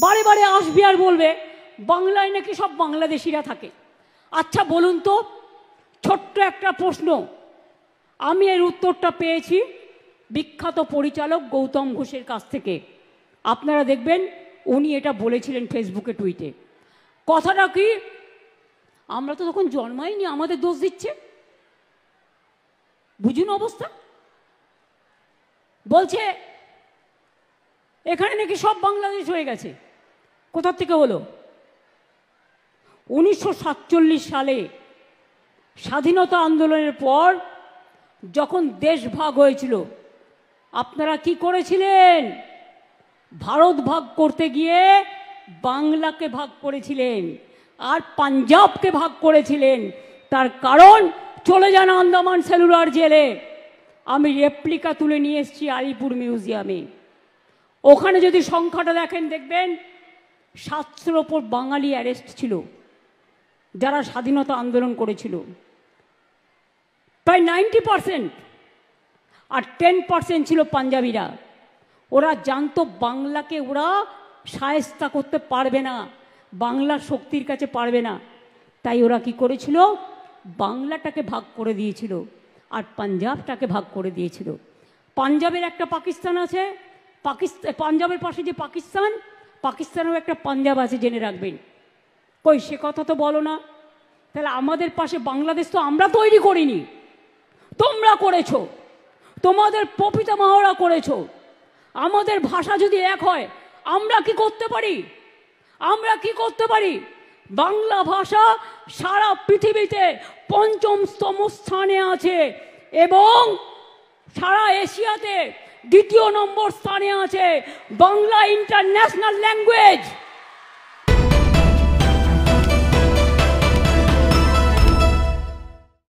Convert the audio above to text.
বারে বারে আসবে আর বলবে বাংলায় নাকি সব বাংলাদেশিরা থাকে। আচ্ছা বলুন তো, ছোট্ট একটা প্রশ্ন, আমি এর উত্তরটা পেয়েছি বিখ্যাত পরিচালক গৌতম ঘোষের কাছ থেকে। আপনারা দেখবেন উনি এটা বলেছিলেন ফেসবুকে, টুইটে। কথাটা কি, আমরা তো তখন জন্মাইনি, আমাদের দোষ দিচ্ছে। বুঝুন অবস্থা। বলছে এখানে নাকি সব বাংলাদেশ হয়ে গেছে। কোথা থেকে হলো? 1947 সালে স্বাধীনতা আন্দোলনের পর যখন দেশ ভাগ হয়েছিল, আপনারা কি করেছিলেন? ভারত ভাগ করতে গিয়ে বাংলাকে ভাগ করেছিলেন আর পাঞ্জাবকে ভাগ করেছিলেন। তার কারণ, চলে যান আন্দামান সেলুলার জেলে, আমি রেপ্লিকা তুলে নিয়ে এসেছি আলিপুর মিউজিয়ামে। ওখানে যদি সংখ্যাটা দেখেন, দেখবেন 700-র ওপর বাঙালি অ্যারেস্ট ছিল যারা স্বাধীনতা আন্দোলন করেছিল, প্রায় 90%। আর 10% ছিল পাঞ্জাবিরা। ওরা জানতো বাংলাকে ওরা শায়েস্তা করতে পারবে না, বাংলার শক্তির কাছে পারবে না। তাই ওরা কি করেছিল? বাংলাটাকে ভাগ করে দিয়েছিল আর পাঞ্জাবটাকে ভাগ করে দিয়েছিল। পাঞ্জাবের একটা পাকিস্তান আছে, পাঞ্জাবের পাশে যে পাকিস্তান, পাকিস্তানেও একটা পাঞ্জাব আছে, জেনে রাখবেন। কই সে কথা তো বলো না। তাহলে আমাদের পাশে বাংলাদেশ তো আমরা তৈরি করিনি, তোমরা করেছো, তোমাদের প্রপিতামহরা করেছো। আমাদের ভাষা যদি এক হয়, আমরা কি করতে পারি? আমরা কি করতে পারি? বাংলা ভাষা সারা পৃথিবীতে 5ম স্থানে আছে এবং সারা এশিয়াতে 2য় নম্বর স্থানে আছে। Bangla international language.